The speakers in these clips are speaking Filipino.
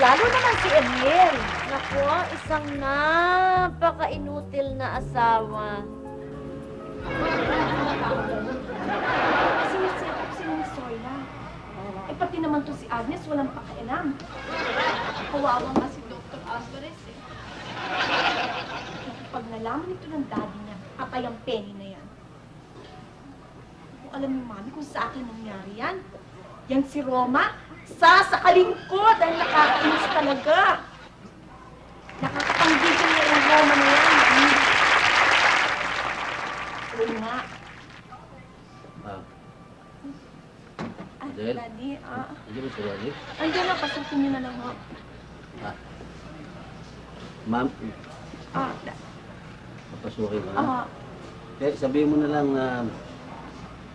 lalo naman si Emil. Naku, isang napaka-inutil na asawa. Sinisipap si Miss Zoila. Eh, pati naman to si Agnes, walang pakialam. Kawawa nga si Dr. Alvarez eh. Pag nalaman ito ng daddy niya, patay ang penny na yan. Kung alam niyo, Mami, kung sa akin nangyari yan, yan si Roma, sasakalin ko dahil nakakainis talaga. Nakakapanggigil na yung Roma na yan. Oo nga. Del? Daddy, Hindi ba si Roddy? Andiyan na, pasukin niyo na lang ho. Ma'am, Ah, papasukin ko na. Sabihin mo na lang na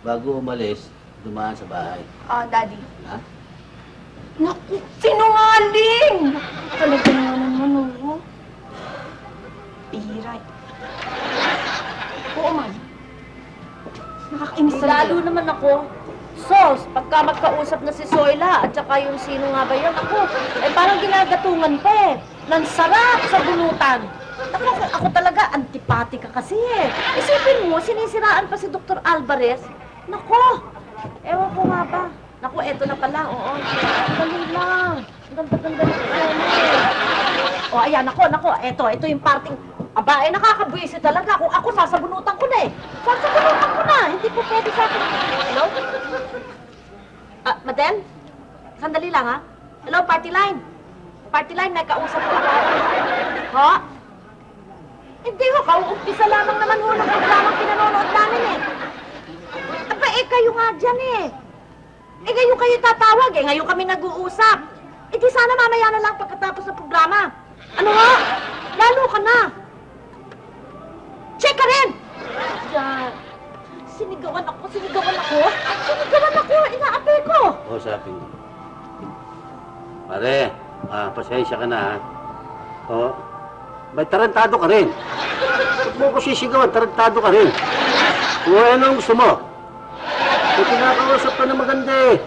bago umalis, dumaan sa bahay. Daddy. Ha? Naku, sinungaling! Talaga nga naman, oo. Pihiray. Oo, man. Nakakainis talaga. Lalo naman ako. Sos, pagka magkausap na si Zoila at saka yung sino nga ba yun, ako, parang ginagatungan pa eh. Nang sarap sa bunutan. Ako talaga, antipatika kasi eh. Isipin mo, sinisiraan pa si Dr. Alvarez. Nako, ewan ko nga ba. Naku, eto na pala, oo. Dali lang. Ang ganda-ganda na ito. O, ayan, nako, eto yung parting... Aba, nakakabuisi talaga. Kung ako, sasabunutan ko na eh. Sasabunutan ko na. Hindi po pwede sa akin. Hello? Madam? Sandali lang, ha? Hello, party line? Party line, may kausap ko. Ha? Hindi ho, kauumpisa lamang naman ho ng programang pinanonood namin eh. Aba, kayo nga dyan eh. Ngayon kayo tatawag eh. Ngayon kami nag-uusap. Di sana mamaya na lang pagkatapos ng programa. Ano ha? Lalo ka na. Check ka rin! Diyan. Sinigawan ako. Inaapay ko. Usapin ko. Pare, pasensya ka na ha. Oo. May tarantado ka rin. Huwag mo ko sisigawan, tarantado ka rin. Kung ano ang gusto mo. May pinakausap ka na maganda eh.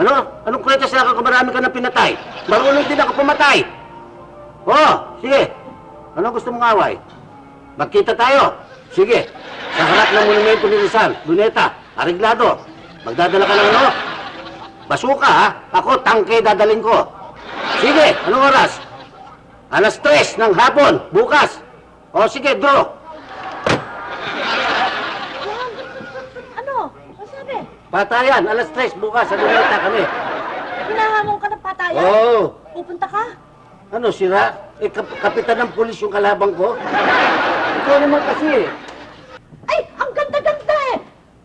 Ano? Anong kwenta sa akin kung marami ka nang pinatay? Marunong din ako pumatay. Oo, sige. Anong gusto mong away? Magkita tayo. Sige. Sa harap ng monumento ni Rizal, Luneta, Areglado. Magdadala ka ng ano? Basuka ha? Ako, tangke dadaling ko. Sige, anong oras? 3:00 ng hapon, bukas. O sige, draw. Ano? Ano sabi? Patayan, 3:00 bukas, sa Luneta kami. Hinahamon ka ng patayan? Oo. Pupunta ka? Ano, sira? Kapitan ng pulis yung kalabang ko? Ikaw naman kasi. Ay, ang ganda-ganda eh!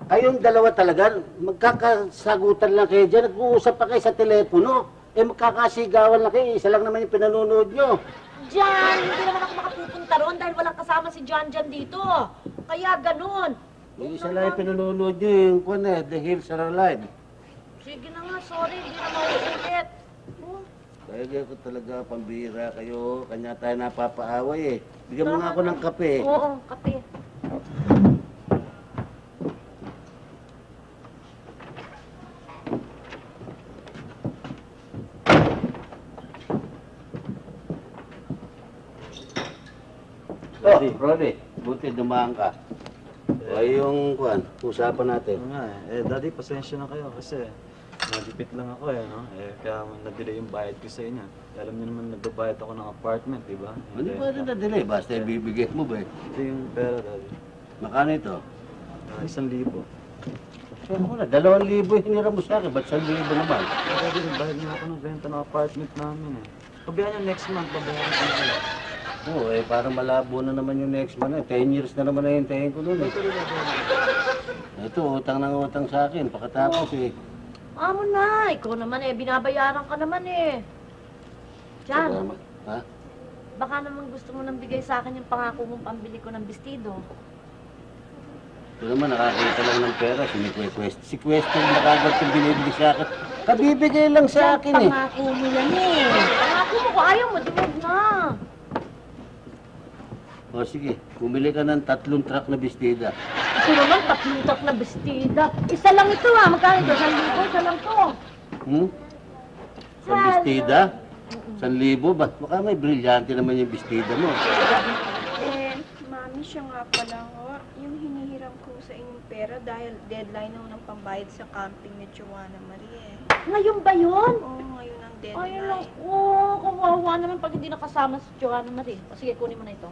Kayong dalawa talaga, magkakasagutan lang kayo dyan. Nag-uusap pa kayo sa telepono. Magkakasigawan lang kayo. Isa lang naman yung pinanonood nyo. Jan, hindi naman ako makapupunta roon dahil walang kasama si John dyan dito. Kaya ganun. Yung isa lang yung pinanonood nyo, yung The Hills Are Alive. Sige na nga, sorry, hindi na mauulit. Kaya ko talaga, pambira kayo. Kanya tayo napapaaway eh. Bigyan mo nga ako ng kape. Oo, kape. Roddy, buti dumaan ka. Ay yung usapan natin. Nga Daddy, pasensya na kayo kasi nagipit lang ako no? Kaya na-delay yung bayad ko sa inyo. Alam niyo naman nagbabayad ako ng apartment, di ba? Hindi pa rin na-delay, basta ibibigay mo ba eh. Ito yung pera, Daddy. Makano ito? 1,000. Kaya mo na, 2,000 hinira mo sa akin, ba't 1,000 naman? Daddy, nagbayad niyo ako ng renta ng apartment namin eh. Pabayaan niyo next month, babayaran ko na kayo. Oo, parang malabo na naman yung next month. 10 years na naman nahintayin ko nun eh. Ito, utang ng utang sa akin. Pakatapos eh. Amo na, ikaw naman binabayaran ka naman eh. Jan, Ha? baka naman gusto mo nang bigay sa akin yung pangako mong pambili ko ng bestido. Ito naman, nakakita lang ng pera. Si Quest yung nakagad yung binibili sa akin. Kabibigay lang sa akin eh. Pangako mo yan eh. Pangako mo, kung ayaw mo, dumog na. O sige, bumili ka ng 3 truck na bestida. Ito naman, 3 truck na bestida. Isa lang ito Magkano ito? 1,000, isa lang to. Sa bestida? 1,000 ba? Baka may brilyante naman yung bestida mo. Mami, siya nga pala ho. Yung hinihiram ko sa inyong pera dahil deadline ho ng pambayad sa camping ni Joanna Marie. Ngayon ba yun? Oo, ngayon ang Ay, deadline. kawawa naman pag hindi nakasama si Joanna Marie. O sige, kunin mo na ito.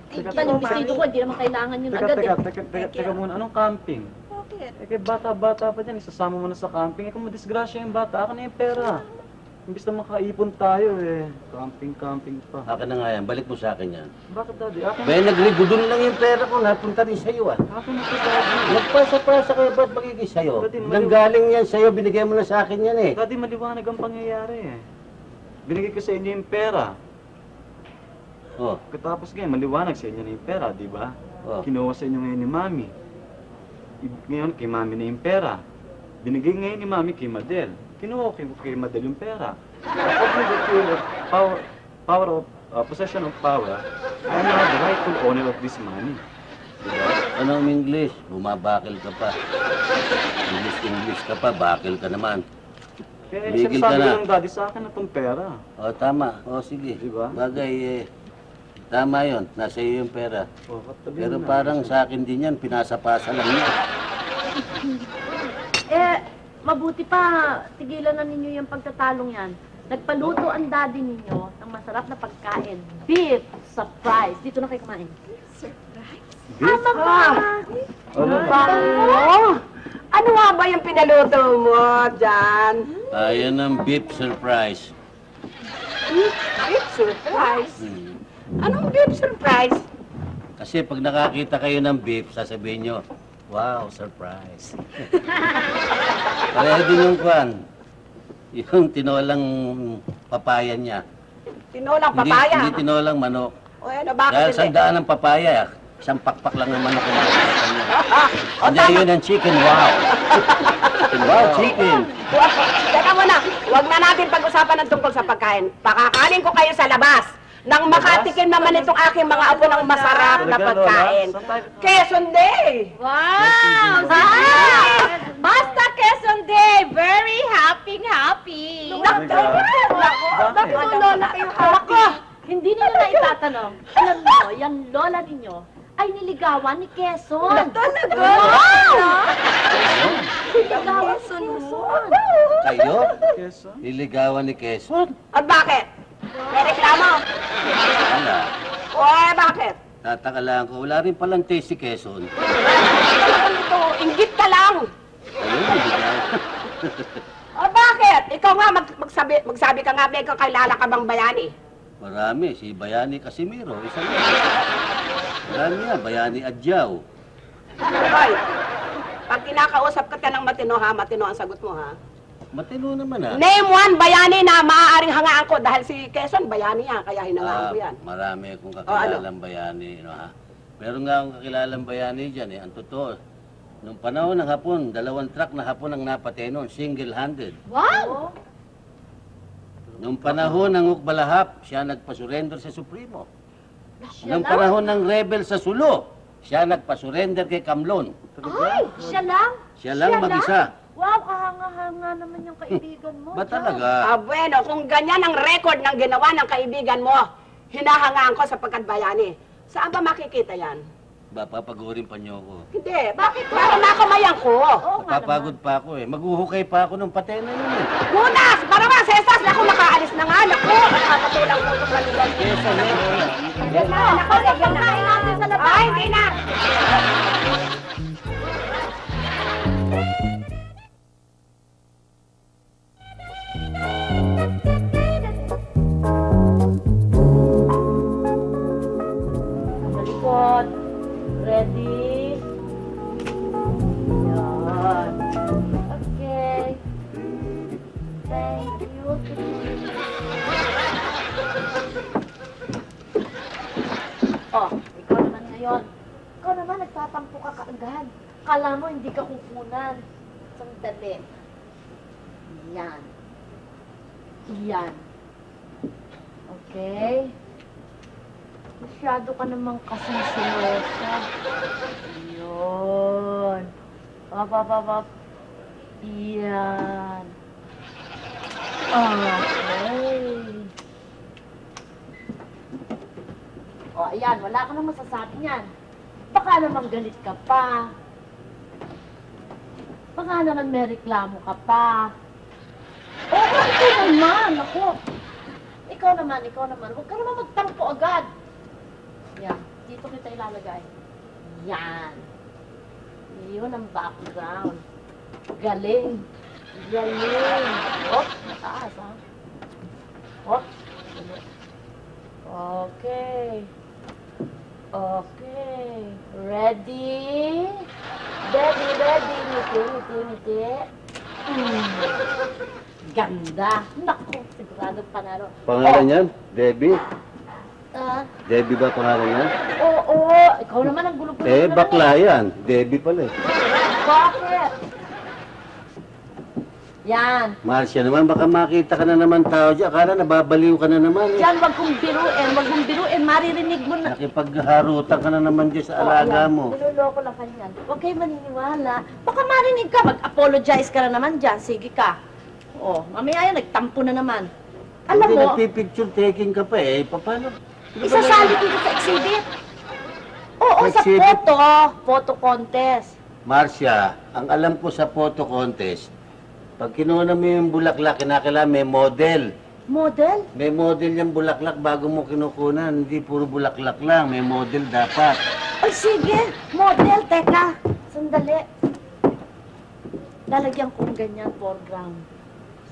Thank Ito yung you, vestido ko, hindi naman kailangan yun Teka, agad teka, eh. teka muna. Anong camping? Bakit? Eh, kay bata-bata pa dyan, isasama mo na sa camping. Eh, kung madisgrasya yung bata, akin na yung pera. Imbis na makaipon tayo eh. Camping pa. Akin na nga yan, balik mo sa akin yan. Bakit, Daddy? Akin Bay, nagligudon lang yung pera ko, napunta rin sa'yo ah. Akin na to, Daddy. Nagpasa-pasa kayo, ba't magiging sa'yo? Daddy, Nanggaling yan sa'yo, binigay mo na sa akin yan eh. Daddy, maliwanag ang pangyayari eh. Binigay ko sa inyo yung pera. Oh, Katapos ngayon, maliwanag sa inyo na yung pera, di ba? oh. Kinuha sa inyo ngayon ni Mami. Ngayon, kay Mami na yung pera. Binigay ngayon ni Mami kay Madel. Kinuha ko kay Madel yung pera. Possession of power, I am now the rightful owner of this money. Diba? Anong English? Bumabakil ka pa. English ka pa, bakil ka naman. Kaya Bigil sinasabi ka na. ko ng Daddy sa akin na itong pera. O, tama. O, sige. Diba? Bagay, tama yon. Nasa iyo yung pera. Oh, katabi Pero mo na. parang sa akin din yan, pinasa-pasa lang yan. Mabuti pa, tigilan na ninyo yung pagtatalong yan. Nagpaluto ang daddy ninyo ng masarap na pagkain. Beef surprise. Dito na kayo kumain. Beef? Ano ba? Ano nga ba yung pinaluto mo dyan? Ayan ang beef surprise. Beef surprise? Hmm. Anong beef surprise? Kasi pag nakakita kayo ng beef, sasabihin nyo, wow, surprise. Kaya din yung kwan, yung tinolang papaya niya. Tinolang Hindi, papaya? hindi tinolang manok. O ano, bakit Dahil hindi? sandaan ng papaya, isang pakpak lang ng manok ang makikita niya. Hindi, yun ang chicken, wow. Wow, chicken. Teka muna, huwag na natin pag-usapan ng tungkol sa pagkain. Pakakanin ko kayo sa labas. Nang makatikim naman itong aking mga apo ng masarap na Talaga, pagkain. Lola? Saan tayo? Quezon Day! Wow! Basta Quezon Day! Very happy! Bakit? Bakit ang lola kayo happy? Hindi ninyo na itatanong. Alam mo, yung lola ninyo ay niligawan ni Quezon. Talaga? Wow! Niligawan ni Quezon. Kayo? Quezon? Liligawan ni Quezon? At bakit? May reklamo? Wala. O bakit? Tataka lang ko, wala rin palang taste si Quezon. Ito, inggit ka lang. Ayun, niligawan. O bakit? Ikaw nga, magsabi ka nga, may kakilala ka bang bayani? Marami, si Bayani Casimiro, isa na. Marami nga, Bayani Adjaw. Hoy, pag kinakausap ka ng matino ha, matino ang sagot mo ha. Matino naman ha. Name one bayani na maaaring hangaan ko dahil si Quezon bayani yan, kaya hinangaan ko yan. Marami akong ano? kakilalang bayani, no, ha? Meron nga akong kakilalang bayani dyan, eh. Ang totoo, nung panahon ng Hapon, 2 truck na Hapon ang napatay noon, single-handed. Wow! Nung panahon ng Ukbalahap, siya nagpasurrender sa Supremo. Siya Nung lang? panahon ng rebel sa Sulo, siya nagpasurrender kay Kamlon. Ay, siya lang? Siya lang mag-isa. Wow, kahanga-hanga naman yung kaibigan mo. Ba John. talaga? Ah, bueno, kung ganyan ang record ng ginawa ng kaibigan mo, hinahangaan ko sapagkat bayani. Saan ba makikita yan? Ba, papagurin pa niyo ako. Hindi, bakit? Para nakamayan ko. Oo nga Napapagod pa ako eh. Maghuhukay pa ako ng patay na yun eh. Kunas! Para ba, sesas! Naku, nakaalis na nga. Naku, nakakatulang ko sa kanilang. Kesa na yun. Yan na, naku, yan na. natin sa labas. Ay, hindi na. Malikot. Ready? Yan. Okay. Thank you. Oh, ikaw naman ngayon. Ikaw naman, nagtatampo ka kaagad. Kala mo, hindi ka kukunan. Sandali. Yan. Yan. Okay. Masyado ka namang kasing silosa. Yun. Up. Yan. Okay. O, ayan, wala ka nang masasabi niyan. Baka naman galit ka pa. Baka naman may reklamo ka pa. Oo, ikaw naman, ako. Ikaw naman. Huwag ka naman magtampo agad. Yan, dito kita ilalagay. Yan. Yun ang background. Galing. Hop, mataas ha. Hop. Okay. Ready? Ngiti. Ganda. Naku, siguradong panalo. Pangalan yan? Debbie? Ah, Debbie ba pangalan yan? oo. Ikaw naman ang gulo-gulo. Eh, bakla yan. Debbie pala eh. Bakit? Yan. Marcia naman, baka makita ka na naman tao dyan. Akala nababaliw ka na naman eh. Yan, wag mong biruin. Maririnig mo na. Nakipagharutan ka na naman dyan sa alaga mo. Niloloko lang kanyan. Huwag kayo maniniwala. Baka marinig ka, mag-apologize ka na naman dyan. Sige ka. Oo, mamaya yan, nagtampo na naman. Alam Hindi, mo, nagpipicture taking ka pa eh. Paano? isasali dito sa exhibit. Oo, sa Exhibit? photo contest. Marcia, ang alam ko sa photo contest, pag kinuha mo yung bulaklak, kinakailangan may model. Model? May model yung bulaklak bago mo kinukunan. Hindi puro bulaklak lang, may model dapat. Ay, sige. Model, teka. Sandali. Lalagyan kong ganyan, foreground.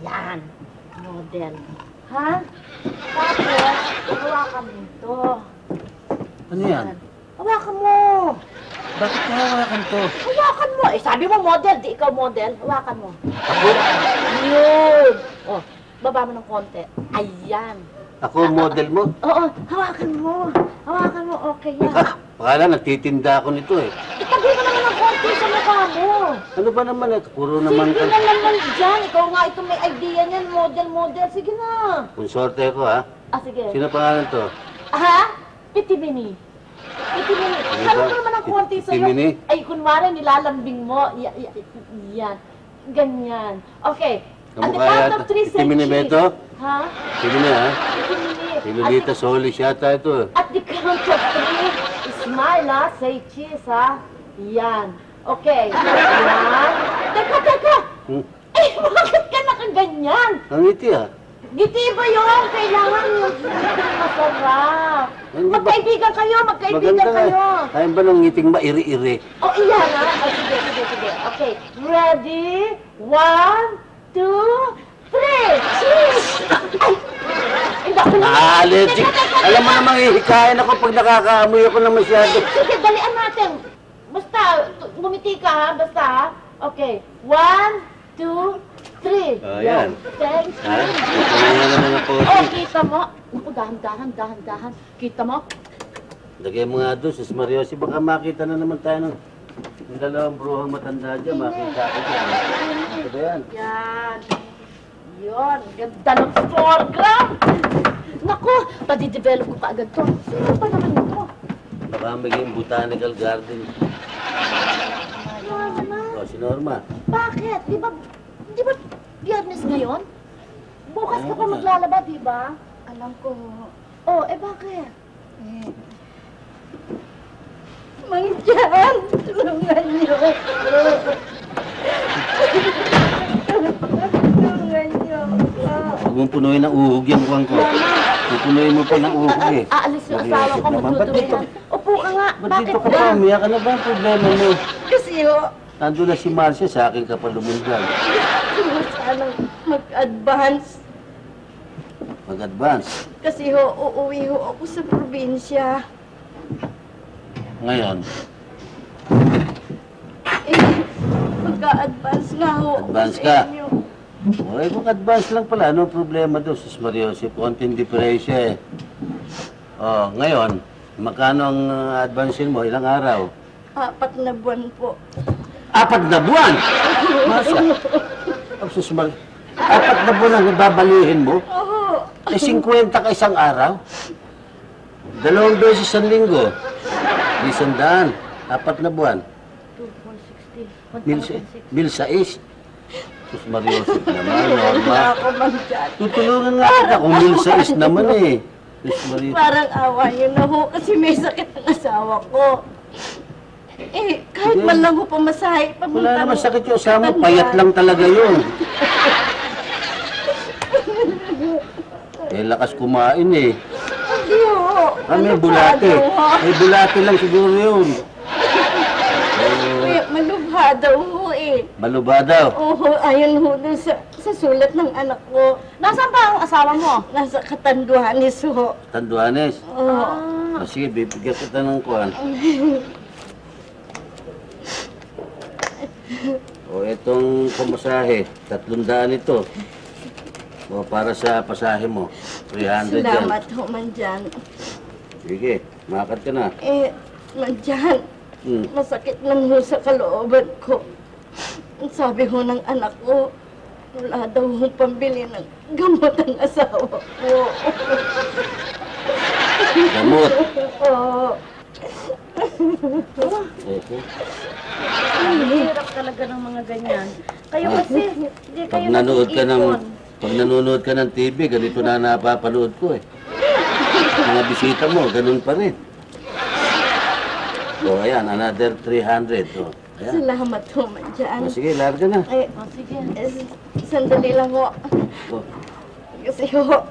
Yan. Model. Ha? Tapos, hawakan mo ito. Ano yan? Hawakan mo. Bakit kahawakan to? Hawakan mo. Eh, sabi mo model, di ikaw model. Hawakan mo. Ako? Yun. Oh, baba mo ng konti. Ayan. Ako model mo? Oo, hawakan mo. Hawakan mo, okay yan. Pakala, nagtitinda ako nito eh. Itabi mo naman ng konti sa mukha mo. Ano ba naman eh? Puro naman Sige na naman dyan. Ikaw nga ito may idea niyan. Model. Sige na. Kung sorte ko ha. Ah, sige. Sino pangalan to? Ha? Pitibini. Ano mo naman ang konti sa'yo? Pitibini? Ay, kunwari nilalambing mo. Yan. Ganyan. Okay. At the Kamukha count of yata. 3, say Pitibini ba cheese. ito? Ha? Sige na ha. Pitibini. Si Lolita Solis yata ito eh. At the count of 3, smile ha. Say cheese ha. Yan. Okay. Yan. Teka. Hmm? Eh, bakit ka nakaganyan? Ang ngiti ha. Ngiti ba yun? Kailangan yung masarap. Hindi ba- Magkaibigan kayo. Maganda nga. Ayaw ba ng ngiting mairi-iri? Oh, iyan ha? Oh, sige. Okay. Ready? 1, 2, 3. Cheese! Ay! Hindi ako naman. Allergic. Alam mo namang hihikain ako pag nakakaamoy ako na masyado. Sige, dalian natin. Basta, bumiti ka ha? Basta ha? Okay. 1, 2, 3. Ayan. Thank Ha? you. Ito na naman ang Oh, posi. kita mo. Naku, dahan-dahan. Kita mo? Lagay mo nga doon, Sus Mariosi. Baka makita na naman tayo ng dalawang bruhang matanda dyan. Makita ako dyan. Ito ba yan? Yan. Yun. Ganda ng foreground. Naku, padidevelop ko kaagad to. Sino ba naman ito? Baka maging botanical garden. Norma. O, si Norma. Bakit? Di ba Biyernes ngayon? Bukas ka pa maglalaba, di ba? Alam ko, Oh, eh bakit? Mangyan, tulungan niyo. Tulungan niyo. Huwag mong punuin ng uhog yung kuwang ko. Pupunuin mo pa ng uhog eh. Aalis yung asawa ko, Naman, ba't dito? magtutuloy. Upo ka nga. Ba't Bakit dito ka ba? pa? Umiyak ka na ba? Ang problema mo. Kasi Nandun na si Marcia, sa akin ka pa lumundag. sanang mag-advance. Mag-advance. Kasi uuwi ako sa probinsya. Ngayon, Magka-advance nga ho. Advance sa ka? inyo. okay, kung advance lang pala, anong problema doon, Sus Mariosi? Konting diferensya eh. Oh, ngayon, magkano ang advancein mo? Ilang araw? 4 na buwan po. 4 na buwan! Masa? Oh, Sus Mar... 4 na buwan ang babalihin mo? Oo. Eh, 50 ka isang araw? 2 beses sa linggo. 100. 4 na buwan. 160. 1,600. Sus Mariosip naman, Norma. Wala ako man dyan. Tutulungan nga kita kung 1,600 naman eh. Diyos Maria. Parang awa niyo na ho kasi may sakit ang asawa ko. Eh, kahit Sige. man lang ho pamasahe, papunta Wala naman mo. sakit yung asawa mo, payat lang talaga yun. Eh, lakas kumain eh. Hindi ho. May bulate. May bulate lang siguro yun. Malubha daw ho eh. Maluba daw. Oo, ayun ho dun sa sulat ng anak ko. Nasaan ba ang asawa mo? Nasa Katanduanes ho. Tanduanes. Oo. O sige, bibigyan kita ng kuhan. O, itong pamasahe, 300 ito. O, para sa pasahe mo, 300 yan. Salamat ho, Mandyan. Sige, makat ka na. Eh, Mandyan, masakit lang ho sa kalooban ko. Sabi ho ng anak ko, wala daw hong pambili ng gamot ang asawa ko. Gamot. Oo. Eko. Ang hirap talaga ng mga ganyan. Kayo kasi, hindi kayo Pag nanonood ka ng TV, ganito na napapanood ko eh. Mga bisita mo, ganun pa rin. O, ayan, another 300. O, ayan. Salamat ho, Mandyan. O, sige, larga na. Ay, sige. Sandali lang ho. O, Kasi ho,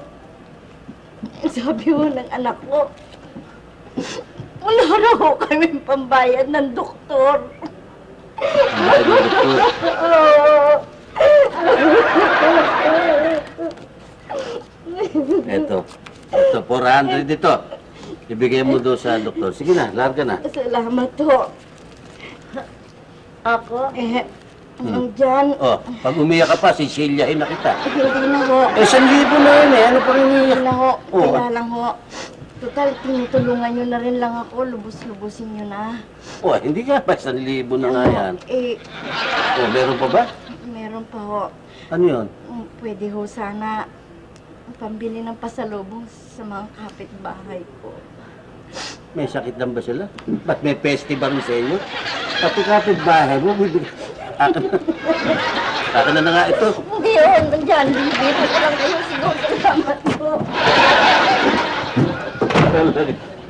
sabi ho ng anak ko, wala raw ho kaming pambayad ng doktor. ang doktor. Oo. Ito, 400 ito. Ibigay mo doon sa doktor. Sige na, larga na. Salamat ho. Ako? Diyan. O, pag umiyak ka pa, sisilyahin na kita. Hindi na ho. Eh, 1,000 na yun eh. Ano pang Hindi umiyak? na ho. Oo. Kaya lang ho. Total, tinutulungan nyo na rin lang ako. Lubos-lubusin nyo na. O, hindi ka pa. 1,000 na nga yan. Eh, O, meron pa ba? meron pa ho. Ano yun? Pwede ho sana pambili ng pasalubong sa mga kapitbahay ko. May sakit lang ba sila? Ba't may festival sa inyo? Pati kapit-bahay mo, bibigyan. Akin na nga ito. Hindi ho, nandiyan. Dito ko lang kayo siguro. Salamat po.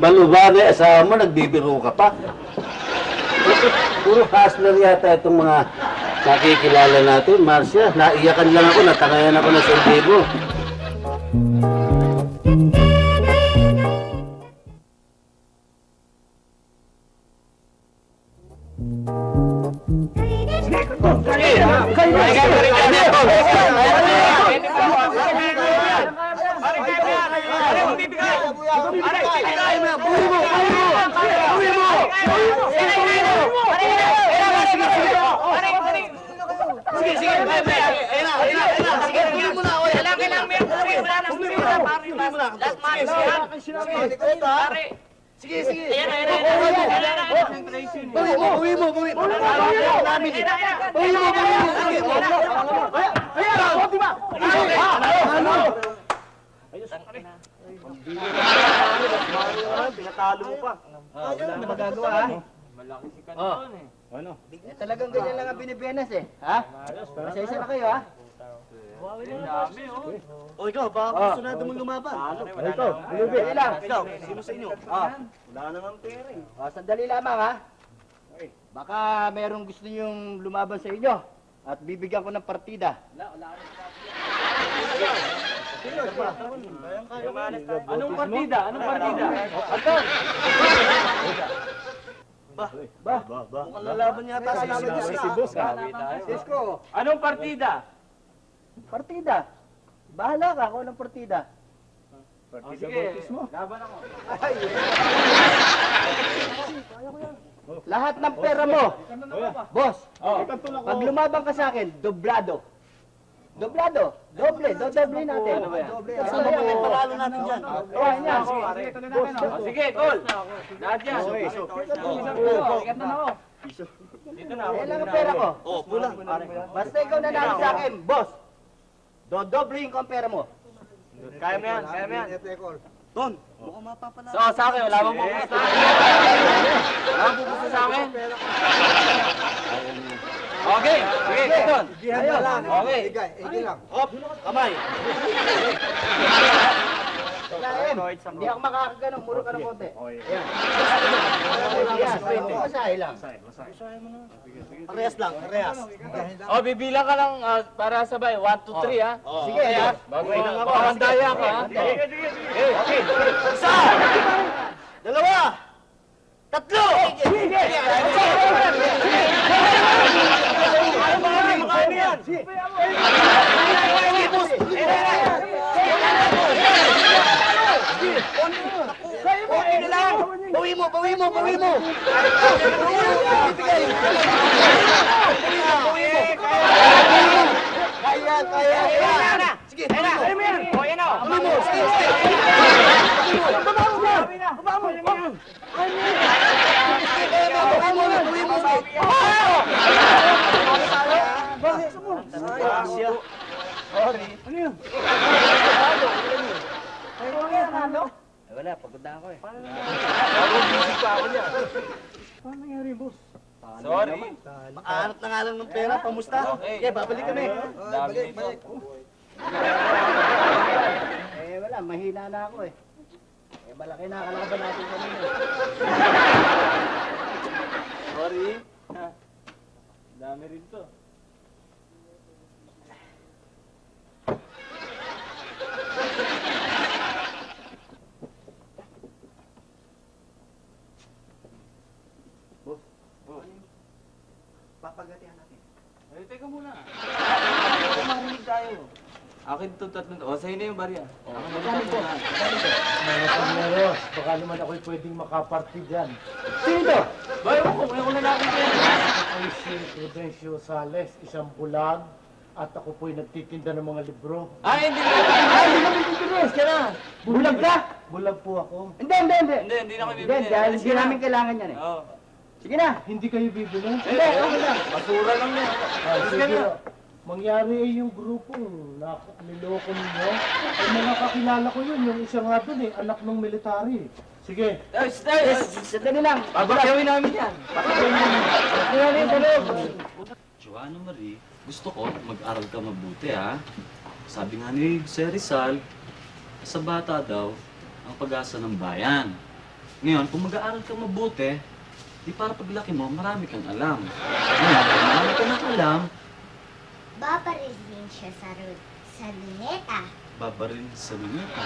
Malubane, asawa mo, nagbibiro ka pa. Puro hustler yata itong mga nakikilala natin. Marcia, naiyakan lang ako, natangayan ako na 1,000. Pinatalo mo pa. Wala na magagawa ha. Malaki si Kanton eh. Ano? Talagang ganyan lang ang binibenas eh. Ha? Pasensya na kayo ha. Dami oh. O ikaw, baka gusto mong lumaban. Ito, Lubi. Dali lang. Sino sa inyo? Wala namang pera eh. Sandali lamang ha. Baka merong gusto niyong lumaban sa inyo. At bibigyan ko ng partida. Anong partida? Anong partida? Anton! Mukhang lalaban yata si Boss ha? Cisco! Anong partida? Partida? Bahala ka kung anong partida. Partida bautismo? Laban ako. Lahat ng pera mo, boss, pag lumabang ka sa akin, doblado. Doblado. Doble. Dodoble natin. Kasama mo yung palalo natin dyan. Sige, tol. Lahat yan. Dito na ako. Yan lang ang pera ko. Pulang. Basta ikaw nanalo sa akin, boss. Dodoblehin ko ang pera mo. Kaya mo yan. Kaya mo yan. Don, mukhang mapapala. So, sa akin, wala bang pupusta sa akin? Wala bang pupusta sa akin? Okay, sige, Don. Okay. Higay lang. Hop, kamay. Ayan. Hindi ako makakaganon. Muro ka ng konti. Ayan. Masahe lang. Parehas lang, parehas. O, bibilang ka lang para sabay. 1, 2, 3, ha? Sige, ayan. Bago makakandaya ka, ha? Okay. Isa! Dalawa! Tatlo! Bawi mo! Kaya! Sige, bawi mo! Wala, pagod na ako eh. Sorry. Makahanap na nga lang ng pera, pamusta? Okay, babalik kami. Balik. Wala, mahina na ako eh. Malaki na kalaban natin kanina. Sorry. Dami rin to. Papagatihan natin. Ay, teka muna. Marinig tayo. Akin to tatlong. O, sa'yo na yung barya. Magkano po? Meros, baka naman ako'y pwedeng makaparty dyan. Sino to? Bayo ko, ngayon ko na nakita. Ako'y si Prudencio Sales, isang bulag, at ako po'y nagtitinda ng mga libro. Ay, hindi na. Hindi kami tutulis ka na. Bulag ka? Bulag po ako. Hindi. Hindi na kami bibili. Dahil hindi namin kailangan yan eh. Oo. Sige na. Hindi kayo bibili? Hindi, okay lang. Basura lang yan. Sige. Mangyari ay yung grupong niloko ninyo. Ay mga kakilala ko yun, yung isa nga dun eh, anak ng military. Sige. Sandali lang. Babakyawin namin yan. Joanna Marie, gusto ko mag-aral ka mabuti, ha? Sabi nga ni Sir Rizal, sa bata daw, ang pag-asa ng bayan. Ngayon, kung mag-aaral ka mabuti, di para paglaki mo, marami kang alam. Ngayon, kung marami ka nang alam, Babarilin siya sa luneta. babarilin sa luneta.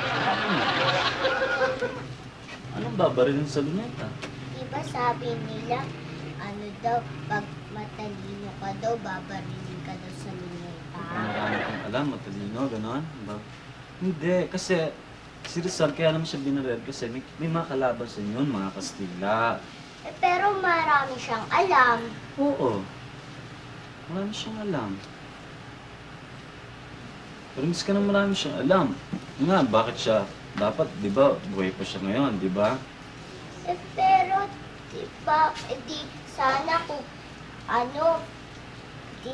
Anong babarilin sa luneta? Diba sabi nila, ano daw, pag matalino ka daw, babarilin ka daw sa luneta. Marami kang alam, matalino, gano'n? Hindi, kasi si Rizal kaya naman siya binaril kasi may mga kalaban sa inyo, mga Kastila. Pero marami siyang alam. Oo. Marami siyang alam. Pero miss ka na marami siyang alam. Nga, bakit siya dapat, di ba, buhay pa siya ngayon, di ba? Pero, diba, di sana kung, di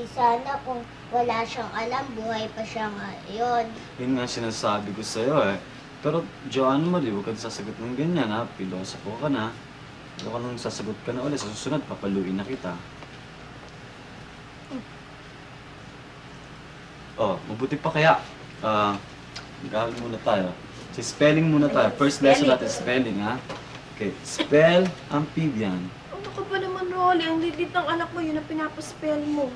sana kung wala siyang alam, buhay pa siya ngayon. Yun nga sinasabi ko sa'yo eh. Pero, Joanna Marie, huwag kang sasagot ng ganyan ha. Pilosopo ka na. Huwag ka nang sasagot ka na ulit. Sa susunod, papaluin na kita. Oh, mabuti pa kaya. Mag-aaral muna tayo. So, spelling muna tayo. First lesson natin, spelling ha. Okay, spell amphibian. Ano ka ba naman, Rolly? Ang lilit ng anak mo, yun ang pinapaspell mo.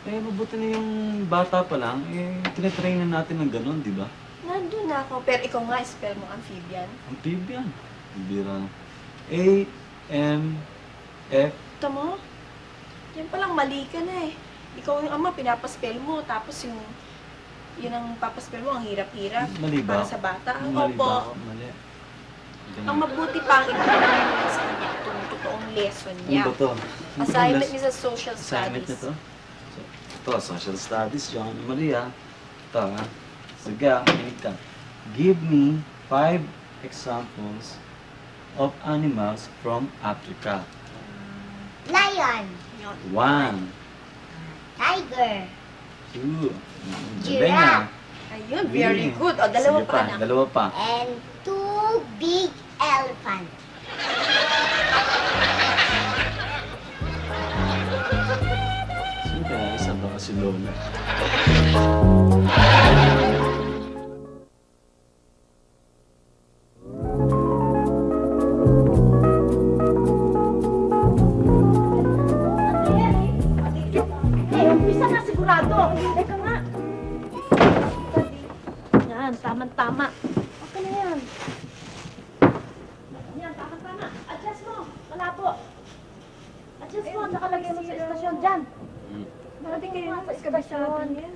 Eh, mabuti na yung bata pa lang. Eh, tinatrain na natin ng ganun, di ba? Nandun na ako. Pero ikaw nga, spell mo amphibian. Amphibian. Bira. A-M-F. Tama? Yan palang mali ka na eh. Ikaw yung ama, pinapaspell mo. Tapos yung, yun ang papaspell mo, ang hirap-hirap. Mali ba? Para sa bata. Mali ba ako? Opo. Mali. Ang mabuti pa ang ipagkakalala sa kanya itong totoong lesson niya. Ano ba to? Assignment niya sa social Assignment studies. na to? Ito, social studies, Joanna Maria. Ito, ha? Sige, makinig ka. Give me 5 examples of animals from Africa. Lion, 1, tiger, 2, Giraffe. Ayun, very good. O, dalawa Sige pa na. Dalawa pa. and 2 big elephants. Sino kaya isa ba si Lola? yan. Tama-tama. Okay na yan. Yan, tama-tama. Adjust mo. Malabo. Adjust mo. Nakalagay mo sa estasyon. Dyan. Narating kayo sa eskabasyon. Yan,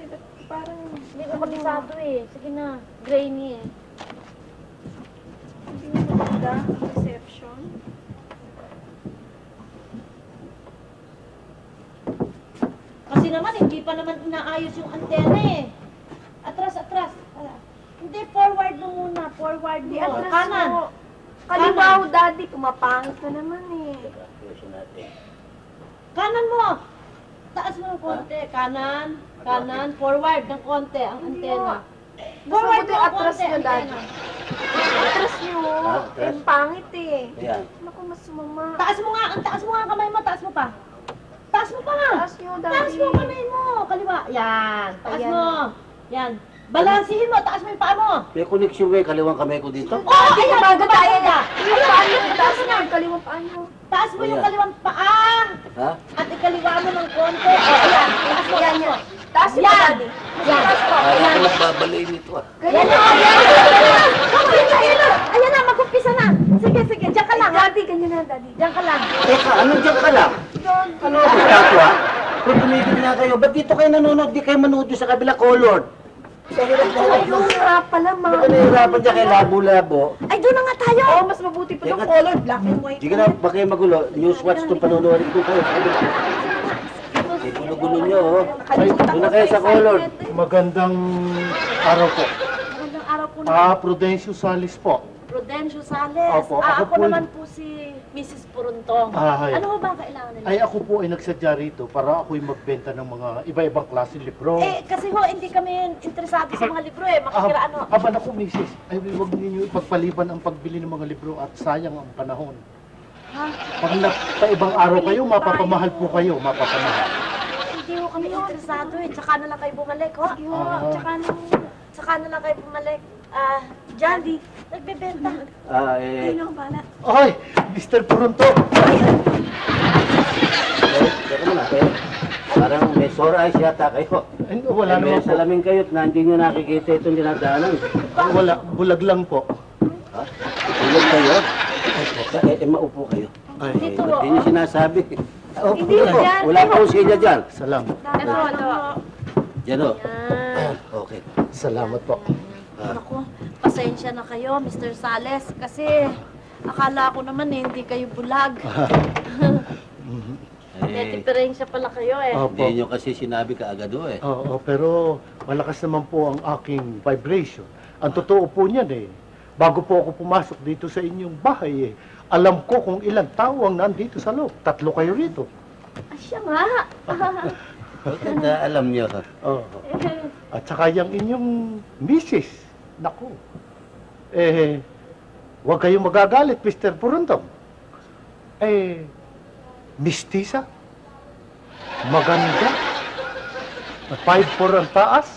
parang... Hindi ko kabisado eh. Sige na. Grainy eh. Hindi mo maganda ang reception. Kasi naman, hindi pa naman inaayos yung antena eh. Atras. Hindi, forward mo muna. Forward mo. Atras Kanan. mo. Kalibaw, daddy. Pumapangit ka naman eh. Kanan mo. Taas mo ng konti. Kanan. Forward ng konti ang antena. Forward mo ang atras konti. nyo, daddy. Atras nyo. Eh, pangit eh. Ayan. Naku, mas sumama. Taas mo nga ang kamay mo. Taas mo pa. Taas mo pa nga. Taas nyo, daddy. Taas mo ang kamay mo. Kaliwa. Yan. Taas Ayan. mo. Yan. Balansihin mo. Taas mo yung paa mo. May connection ba yung kaliwang kamay ko dito? Oh, ayan. Bago tayo ka. Yung paa nyo, taas nyo. Kaliwang paa nyo. Taas mo yung Ayan. kaliwang paa. Ha? At ikaliwa mo ng konti. Oh, ayan. Taas mo. Yan, yan. Taas nyo, Yan. daddy. Yan. Parang ako nagbabalay nito ah. Yan na. Ayan na. Mag-umpisa na. Sige. Diyan ka lang. Daddy, ganyan na, daddy. Diyan ka lang. Teka, anong dyan ka lang? Ano ako ako ah? Kung tumigil na kayo, ba't dito kayo nanonood? Di kayo manood sa kabila colored. Yung harap pala, Hindi ma'am. ka nahihirapan dyan kay labo-labo. Ay, doon na nga tayo. Oo, mas mabuti pa yung Teka. color, black and white. Di ka na, baka kayo magulo. Newswatch itong panonoodin ko kayo. Di gulo-gulo nyo, oh. Doon na kayo sa colored. Magandang araw po. Magandang araw po na. Prudencio Salis po. Prudencio Sales. Opo, ako Ako po- naman po si Mrs. Puruntong. Ay. Ano ho ba ang kailangan nila? Ay, ako po ay nagsadya rito para ako'y magbenta ng mga iba-ibang klase libro. Eh, kasi ho, hindi kami interesado sa mga libro eh. Makikiraan ho. Aba naku, misis. Ay, huwag ninyo ipagpaliban ang pagbili ng mga libro at sayang ang panahon. Ha? Pag sa ibang araw kayo, mapapamahal po kayo, mapapamahal. Hindi ho kami interesado eh. Tsaka na lang kayo bumalik ho. Tsaka na lang kayo bumalik. Jandy, nagbebenta. Ayun ang bala. Ay, Mr. Purunto! Teka muna, parang may sore eyes yata kayo. Ay, wala May naman po. salamin kayo at hindi nyo nakikita itong dinadaanan. Wala, bulag lang po. Ha? Tulog kayo? Maupo kayo. Ay, Dito ho. Ba't di nyo sinasabi? Upo Hindi kayo. yan. Wala pong silya dyan. salamat. Ito. Yan o. Yan. Okay. Salamat po. Naku, pasensya na kayo, Mr. Sales. Kasi akala ko naman eh, hindi kayo bulag. May diferensya pala kayo eh. Opo. Hindi nyo kasi sinabi kaagad o eh. Oo, pero malakas naman po ang aking vibration. Ang totoo po niyan eh, bago po ako pumasok dito sa inyong bahay eh, alam ko kung ilang tao ang nandito sa loob. 3 kayo rito. Siya nga. Maganda, alam nyo. Oo. At saka yung inyong misis. Naku. Huwag kayong magagalit, Mr. Puruntong. Mistisa. Maganda. 5'4" ang taas.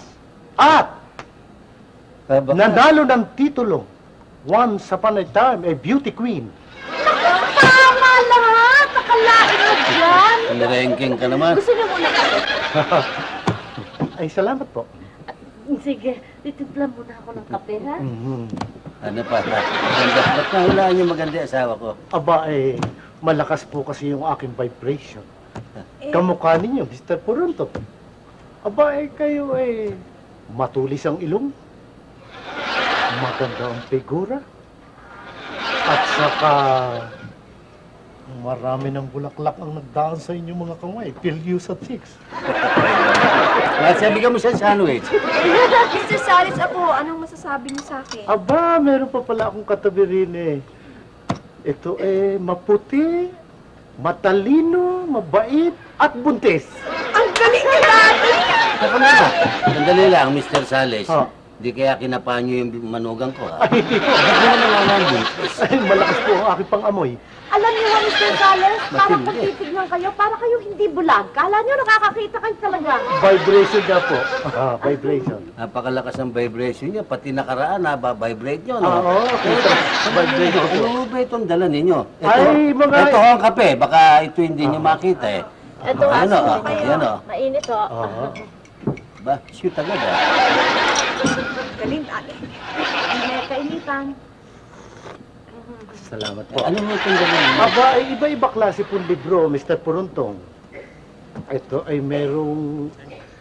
At nanalo ng titulo. Once upon a time, a beauty queen. Tama lahat! Nakalain mo dyan! Ranking ka naman. Gusto niyo muna kayo? Ay, salamat po. Sige, titimplan muna ako ng kape, ha? Ano pa? Maganda. Ba't nahulaan yung maganda yung asawa ko? Aba, malakas po kasi yung aking vibration. Kamukha ninyo, Mr. Puruntong. Aba, kayo matulis ang ilong. Maganda ang figura. At saka, marami ng bulaklak ang nagdaan sa inyong mga kamay. Till you sa chicks. Sabi ka mo sa sandwich. Mr. Salis, ako, anong masasabi niyo sa akin? Aba, meron pa pala akong katabi rin Ito maputi, matalino, mabait, at buntis. Ang galing niya, daddy! Saka na. Sandali lang, Mr. Sales. Ha? Di kaya kinapaan nyo yung manugang ko, ha? Ay, hindi po. Ba't mo naman nalaman? Ay, malakas po ang aking pang-amoy. Alam niyo ba, Mr. Sales, parang Matindi. pag titignan kayo, para kayo hindi bulag. Kala niyo nakakakita kayo talaga. Vibration na po. Vibration. Napakalakas ang vibration niya. Pati nakaraan, vibrate nyo, no? Oo, kita. Vibration po. Ano ba itong dala ninyo? Ay, mga- Ito ang kape. Baka ito hindi nyo makita, eh. Ito nga, Ano, sumo kayo. yan, oh. Mainit, oh. Oo. Ba, shoot agad, ah. Galing, daddy. Stan. Salamat po. Ano mo itong gano'n? Aba, ay iba-iba klase pong libro, Mr. Puruntong. Ito ay merong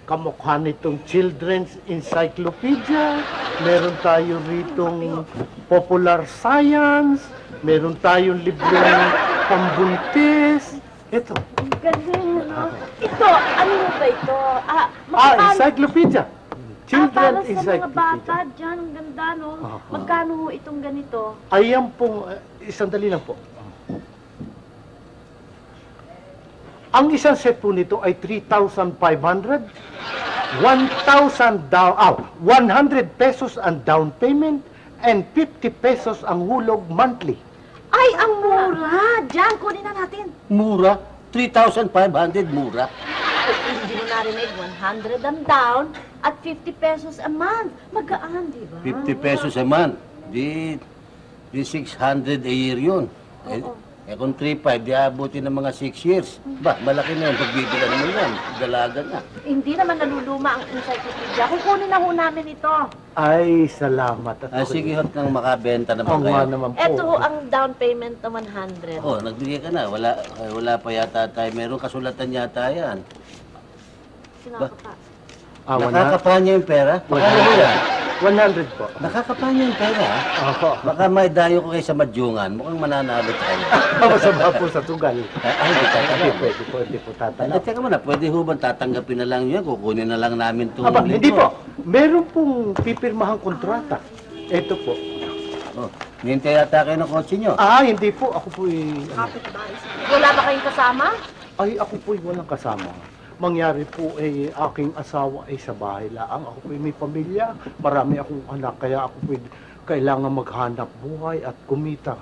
kamukha nitong Children's Encyclopedia. Meron tayo ritong Popular Science. Meron tayong librong pambuntis. Ito. Ang galing, no? Ito, ano ba ito? Encyclopedia. Para Children's sa mga bata Encyclopedia. dyan, ang ganda, no? Aha. Magkano ho itong ganito? Ayan pong, sandali lang po. Ang isang set po nito ay 3,500. 1,000 100 pesos ang down payment and 50 pesos ang hulog monthly. Ay, ang mura! Diyan, kunin na natin. Mura? 3,500 mura? Hindi mo narinig, 100 ang down at 50 pesos a month. Magaan, di ba? 50 pesos a month. Di 600 a year yun. Kung 3,500, di abutin ng mga 6 years. Ba, malaki na yun. Pagbibilan mo yan. Dalaga na. Hindi naman naluluma ang encyclopedia. Kukunin na ho namin ito. Ay, salamat. Sige, hot nang makabenta naman nga kayo. naman po. Ito ho ang down payment na 100. Oh, nagbigay ka na. Wala pa yata tayo. Meron kasulatan yata yan. Sinakapa. Nakakapa niya yung pera? Magkano mo yan? 100 po. Nakakapa niya yung pera? Opo. Baka may dayo ko kayo sa madyungan. Mukhang mananalo tayo. Masama po sa tugal. Ay, hindi tatanggap. Pwede po tatanggap. Teka muna, pwede ho ba tatanggapin na lang yun? Kukunin na lang namin itong Aba, hindi po. Meron pong pipirmahang kontrata. Ito po. Oh, nihintay yata kayo ng kotse nyo. Hindi po. Ako po Wala ba kayong kasama? ako po walang kasama. Mangyari po aking asawa ay sa bahay laang. Ako po may pamilya. Marami akong anak. Kaya ako po kailangan maghanap buhay at kumita.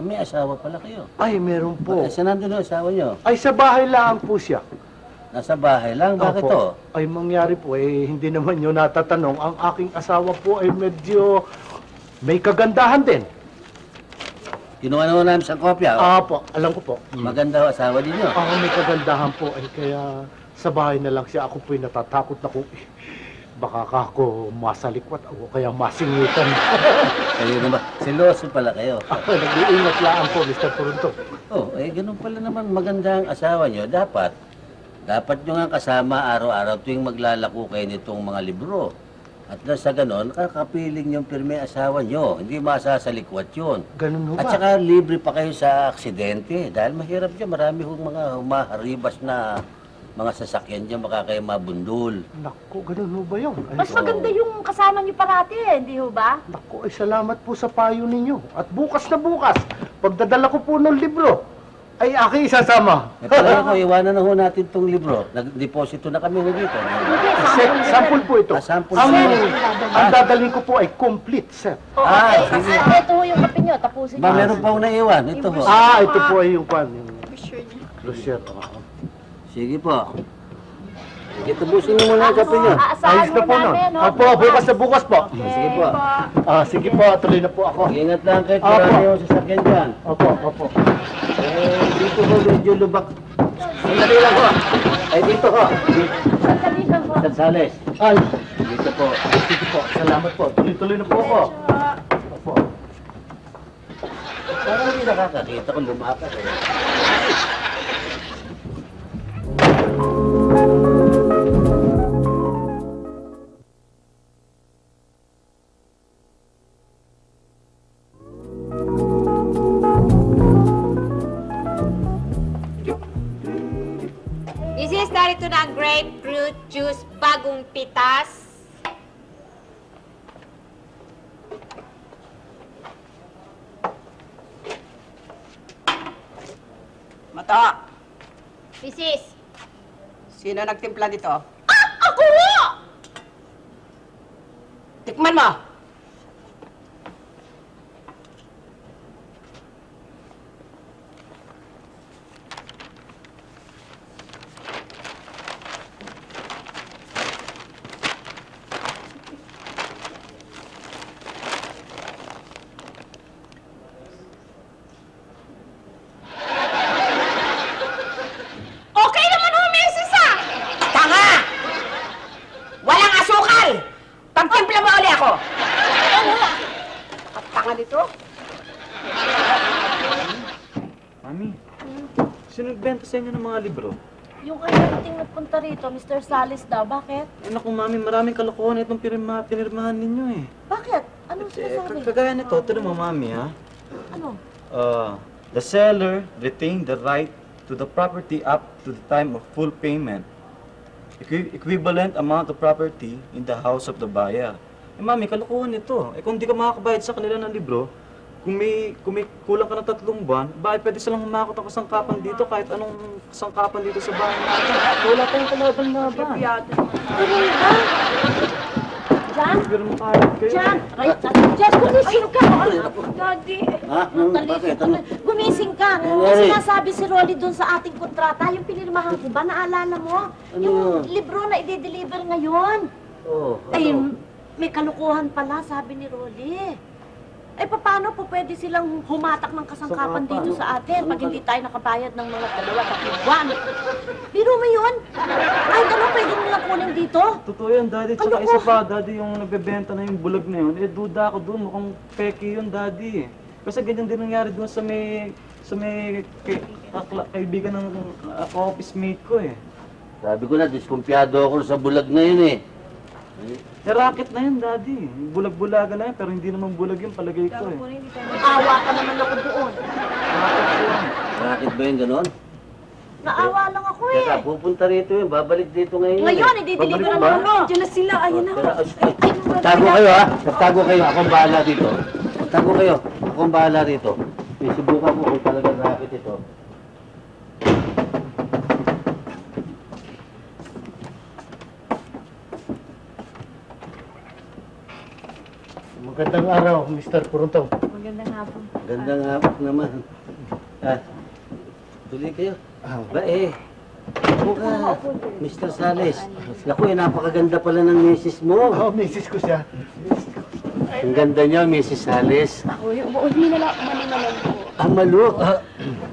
May asawa pala kayo. Ay, meron po. Saan nandun ang asawa nyo? Ay, sa bahay laang po siya. Nasa bahay lang? Bakit to? Ay, mangyari po, hindi naman nyo natatanong. Ang aking asawa po ay medyo may kagandahan din. Kinuha naman namin sa kopya. Po, alam ko po. Maganda ang asawa ninyo. May kagandahan po. Kaya sa bahay na lang siya. Ako po'y natatakot na kung baka ako masalikwat o kaya masingitan. Kayo naman. Siloso pala kayo. Nag-iingat lang po, Mr. Purunto. Ganun pala naman maganda ang asawa nyo. Dapat nyo nga kasama araw-araw tuwing maglalako kayo nitong mga libro. At sa ganon, kakapiling yung pirme asawa nyo. Hindi masasalikwat yun. Ganun ho ba? At saka libre pa kayo sa aksidente. Dahil mahirap dyan, marami hong mga humaharibas na mga sasakyan dyan, baka kayo mabundol. Naku, ganun ho ba yun? Mas maganda yung kasama niyo parati, hindi ho ba? Naku, salamat po sa payo ninyo. At bukas na bukas, pagdadala ko po ng libro, ay aking isasama. Talaga ko, iwanan na ho natin itong libro. Nag-deposito na kami ho dito. Sample po ito. Sample Ang dadalhin ko po ay complete set. Sige. Ito ho yung kape niyo, tapusin niyo. Meron pa ho naiwan. Ito ho. Ito po ay yung kwan. Yung brochure. Sige po. Sige, tapusin mo muna ang kape nyo. Aasahan mo namin, no? Opo, bukas na bukas po. Sige po. Sige po, tuloy na po ako. Ingat lang kayo, marami yung sasakyan dyan. Opo. Dito ho, medyo lubak. Sandali lang ho. Ay, dito ho. Sandali lang po. Sansales. Ay, Dito po. sige po, salamat po. Tuloy na po ako. Opo. Parang hindi nakakakita kung lumakas eh. Narito na ang grapefruit juice, bagong pitas. Mata, Mrs. sino nagtimpla dito? Ako! Tikman mo! Okay naman ho, Mrs. ah! Tanga! Walang asukal! Pagtimpla mo uli ako! Mami, sino nagbenta sa inyo ng mga libro? Yung kanyang nagpunta rito, Mr. Salis daw. Bakit? Eh naku, Mami, maraming kalokohan itong pinirmahan ninyo eh. Bakit? Anong sinasabi? Kagaya nito, ito mo, Mami, ha? Ano? The seller retained the right to the property up to the time of full payment. Equivalent amount of property in the house of the buyer. Eh, Mami, kalokohan ito. Eh, kung di ka makakabayad sa kanila ng libro, kung may kulang ka ng 3 buwan, bakit pwede silang humakot ang kasangkapan dito kahit anong kasangkapan dito sa bahay natin? Wala tayong kalaban-laban. Jan? Siguro makaharap kayo. Jan! Jan, gumising ka! Daddy! Ha? Bakit? Ano? Gumising ka! May sinasabi si Rolly dun sa ating kontrata, yung pinirmahan ko ba, naalala mo? Yung libro na i-deliver ngayon. Oh, Ay, may kalukuhan pala, sabi ni Rolly. Ay, paano po pwede silang humatak ng kasangkapan dito sa atin pag hindi tayo nakabayad ng mga 2-3 buwan? Biro mo yun? Ay, ano pwede nilang kunin dito? Totoo yan, Daddy. Tsaka isa pa, Daddy, yung nagbebenta na yung bulag na yun, eh, duda ako dun. Mukhang peke yun, Daddy. Kasi ganyan din nangyari dun sa may kaibigan ng office mate ko eh. Sabi ko na, diskumpiyado ako sa bulag na yun eh. Eh, racket na yun, Daddy. Bulag-bulaga na yun, pero hindi naman bulag yung palagay ko eh. Naawa ka naman ako doon. Bakit ba yun ganon? Naawa lang ako eh. Teka, pupunta rito yun. Babalik dito ngayon. Ngayon, i-deliver na naman mo. Diyan na sila, ayun na. Tago kayo ha. Tago kayo. Akong bahala dito. Tago kayo. Akong bahala rito. Subukan ko kung talagang racket ito. Magandang araw, Mr. Puruntong. Magandang hapon. Gandang hapon naman. Tuloy kayo. Ba eh. Ako ka, Mr. Sales. Naku eh, napakaganda pala ng misis mo. Misis ko siya. Ang ganda niya, Mrs. Sales. Ako, hindi na lang, mali na lang po. Malu.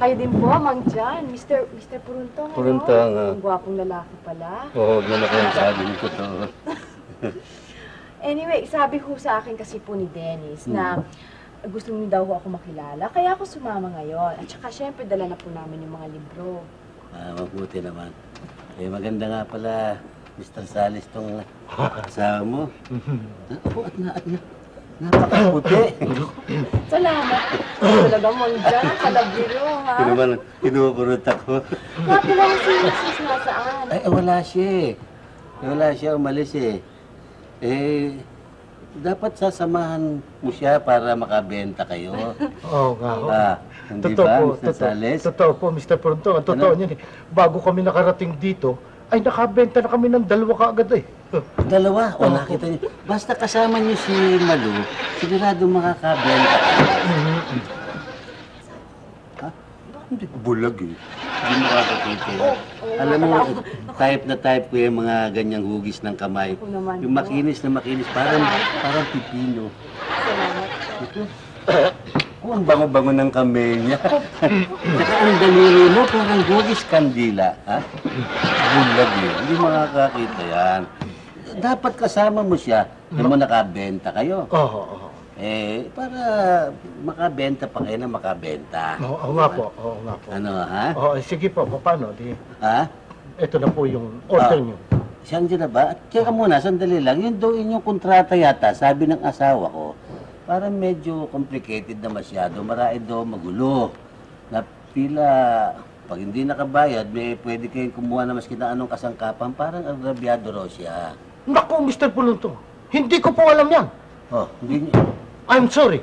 Kayo din po, Mang Jan. Mr. Puruntong. Puruntong, Ang gwapong lalaki pala. Oo, huwag na kayo sabi ko to. Anyway, sabi ko sa akin kasi po ni Dennis na gusto niyo daw ako makilala. Kaya ako sumama ngayon. At saka syempre dala na po namin yung mga libro. Mabuti naman. Eh, maganda nga pala, Mr. Sales, tong kasama mo. Oo, at napakaputi. Salamat. Talaga, Mang Jan. Kalabiro, ha? Ito naman, kinukurot ako. Wapo lang si Mrs. nasaan. Ay, wala siya eh. Wala siya, umalis eh. Eh, dapat sasamahan mo siya para makabenta kayo. Oo nga ho. Hindi Totoo ba, po, Mr. Sales? Totoo po, Mr. Puruntong. Ang totoo niyan eh. Bago kami nakarating dito, ay nakabenta na kami ng 2 kaagad eh. 2? O, nakita niyo. Basta kasama niyo si Malu, sigurado makakabenta kayo. Hindi ko bulag eh. Hindi mo kakakita. Alam mo, type na type ko yung mga ganyang hugis ng kamay. Yung makinis na makinis, parang pipino. Ito. Kung ang bango-bango ng kamay niya. Saka ang daliri mo, parang hugis kandila. Ha? Bulag eh. Hindi makakakita yan. Dapat kasama mo siya na mo nakabenta kayo. Oo. Eh, para makabenta pa kayo na makabenta. Oo nga po, oo nga po. Ano, ha? Oo, sige po, paano? Ha? Ito na po yung order niyo. Siyang dyan na ba? At teka muna, sandali lang. Yun daw inyong kontrata yata, sabi ng asawa ko, parang medyo complicated na masyado. Marami daw magulo. Na pila, pag hindi nakabayad, may pwede kayong kumuha na maski na anong kasangkapan, parang agrabyado raw siya. Naku, Mr. Puruntong, hindi ko po alam yan. Oh, hindi niyo. I'm sorry.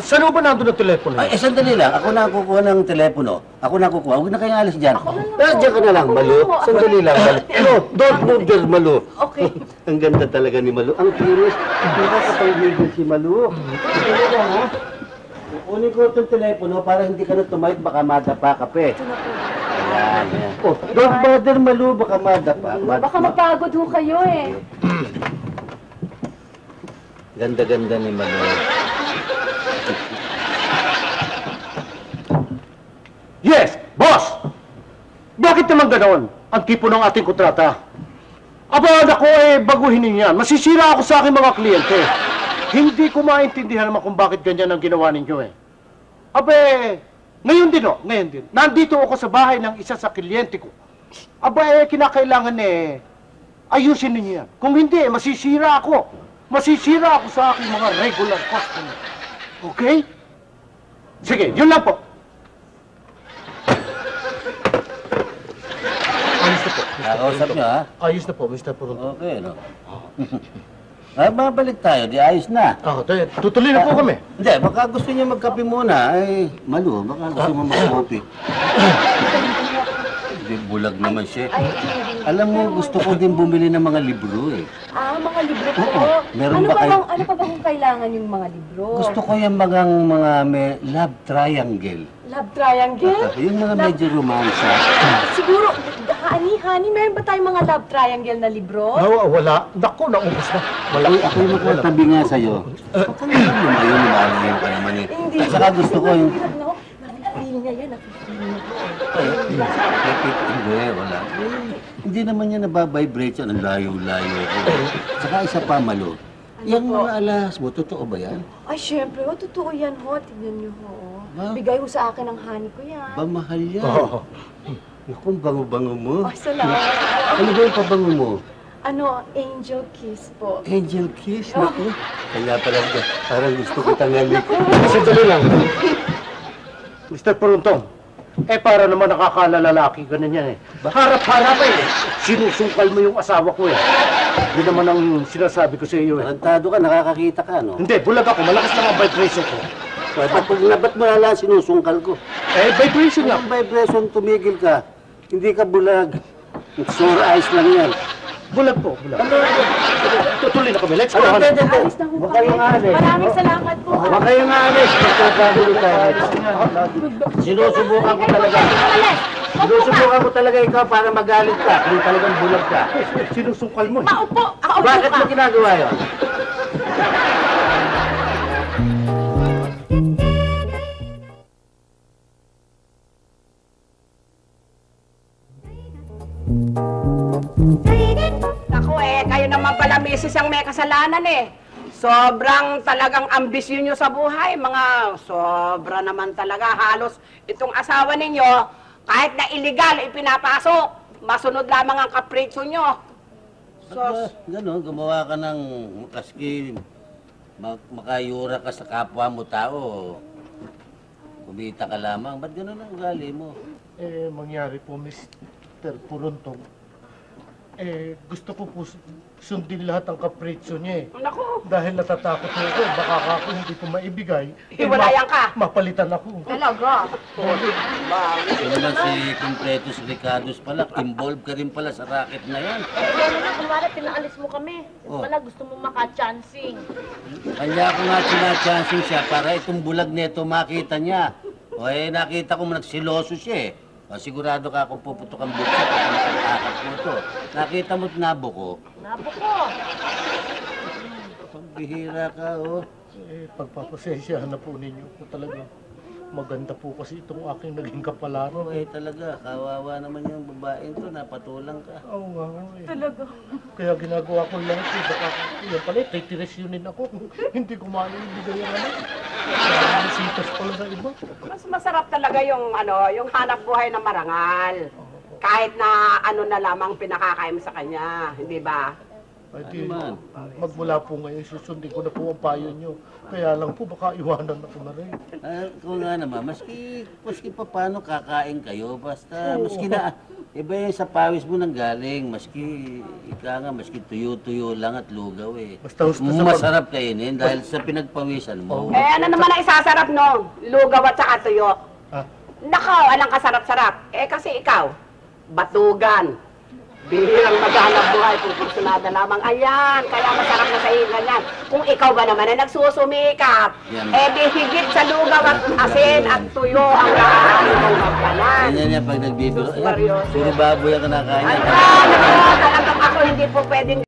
Saan ba nandun ang telepono? Ay, sandali lang. Ako na kukuha ng telepono. Ako na kukuha. Huwag na kayong alis dyan. Diyan ka na lang, Malu. Sandali lang. No, don't move there, Malu. Okay. Ang ganda talaga ni Malu. Ang curious. Nakakapag-migil si Malu. Sandali lang, ha? Kunin ko itong telepono para hindi ka na tumayot. Baka madapa ka pa eh. Ayan, ayan. Oh, don't bother, Malu. Baka madapa. Baka mapagod ho kayo eh. Ganda-ganda ni Malu. Yes, boss! Bakit naman ganoon ang tipo ng ating kontrata? Aba, ako baguhin ninyo yan. Masisira ako sa aking mga kliyente. Hindi ko maintindihan naman kung bakit ganyan ang ginawa ninyo eh. Abe, Ngayon din, oh, ngayon din. Nandito ako sa bahay ng isa sa kliyente ko. Aba, kinakailangan ayusin ninyo yan. Kung hindi, masisira ako. Masisira ako sa aking mga regular customer. Okay? Sige, yun lang po. Ayos na po. Nakausap nyo, ha? Ayos na po, Mr. Purunto. Okay, no? Babalik tayo, di ayos na. Tutuloy na po kami. Hindi, baka gusto niyo magkape muna. Ay, Malu, baka gusto mo magkape. Hindi, bulag naman siya. Alam mo, gusto ko din bumili ng mga libro eh. Mga libro po. Oo, meron ba kayo? Ano pa ba kung kailangan yung mga libro? Gusto ko yung mga may love triangle. Love triangle? Yung mga medyo romansa. Siguro, honey, meron ba tayong mga love triangle na libro? Wala. Naku, naubos na. Wala. Ako yung magkatabi nga sa'yo. Huwag kang lumayo ka naman eh. At saka gusto ko yung... Feel niya yan, feel niya po. Hindi, wala. Hindi naman niya nababibrate yan. Ang layo-layo ko. Saka isa pa, Malu. Yung mga alahas mo, totoo ba yan? Ay, syempre. Totoo yan, ho. Tignan niyo, ho. Ha? Bigay ho sa akin ang honey ko yan. Ba, mahal yan. Naku, bango-bango mo. Ay, salamat. Ano ba yung pabango mo? Angel kiss po. Angel kiss? Naku. Kaya pala, parang gusto ko tangali. Sandali lang. Mr. Puruntong, para naman nakakalalaki, ganun yan eh. Harap-harapan eh. Sinusungkal mo yung asawa ko eh. Yun naman ang sinasabi ko sa iyo eh. Tarantado ka, nakakakita ka, no? Hindi, bulag ako. Malakas lang ang vibration ko. Ba't mo nalang sinusungkal ko? Vibration lang. Ang vibration, tumigil ka. Hindi ka bulag. Sore eyes lang yan. Bulag po, bulag. Tutuloy na kami. Let's go. Alis na ho Huwag kayong alis. Maraming salamat po. Huwag kayong alis. Magkakagulo tayo. Sinusubukan ko talaga. Sinusubukan ko talaga ikaw para magalit ka. Kung talagang bulag ka. Sinusungkal mo. Maupo. Bakit mo ginagawa yun? Naku kayo naman pala misis ang may kasalanan eh. Sobrang talagang ambisyon nyo sa buhay, mga sobra naman talaga. Halos itong asawa ninyo, kahit na illegal ipinapasok, masunod lamang ang kapritsyo nyo. Gano'n, gumawa ka ng maski makayura ka sa kapwa mo tao. Kumita ka lamang. Ba't gano'n ang ugali mo? Mangyari po, Mr. Puruntong. Gusto ko po sundin lahat ang kapritsyo niya eh. Naku. Dahil natatakot ako, baka ako hindi ko maibigay. Hiwalayan ka. Mapalitan ako. Talaga. Ito naman si Completus Ricardos pala, involved ka rin pala sa racket na yan. Ano na, kumara, pinaalis mo kami. Wala, gusto mo maka-chancing. Kanya ako nga sinachancing siya para itong bulag nito makita niya. Nakita ko nagsiloso siya eh. Sigurado ka kung puputok ang buksa pag nakakakap mo ito. Nakita mo't nabo ko. Nabo ko. Pagbihira ka, oh. Pagpapasensyahan na po ninyo po talaga. Maganda po kasi itong aking naging kapalaran. Talaga, kawawa naman yung babaeng to, napatulang ka. Oo nga, Talaga. Kaya ginagawa ko lang ito. Baka yan pala, titiresyunin ako. Hindi ko maibigay ang Sitas pala sa iba. Mas masarap talaga yung yung hanap buhay na marangal. Kahit na na lamang pinakakain mo sa kanya, hindi ba? Ay, magmula po ngayon, susundin ko na po ang payo nyo. Kaya lang po, baka iwanan ako na rin. Kung nga naman, maski pa paano kakain kayo, basta maski na, iba yung sa pawis mo nang galing, maski tuyo-tuyo lang at lugaw eh. Basta masarap kainin dahil sa pinagpawisan mo. Ano naman ang isasarap no? Lugaw at saka tuyo. Nakaw, anong kasarap-sarap? Kasi ikaw, batugan. Bihirang maghanap buhay, pupunsunada lamang. Ayan, kaya masarap na sahingan yan. Kung ikaw ba naman na nagsusumikap, di higit sa lugaw at asin at tuyo ang kakain mong magpalan. Ganyan yan pag nagbibiro. Puro baboy ang kinakain. Talagang ako hindi po pwedeng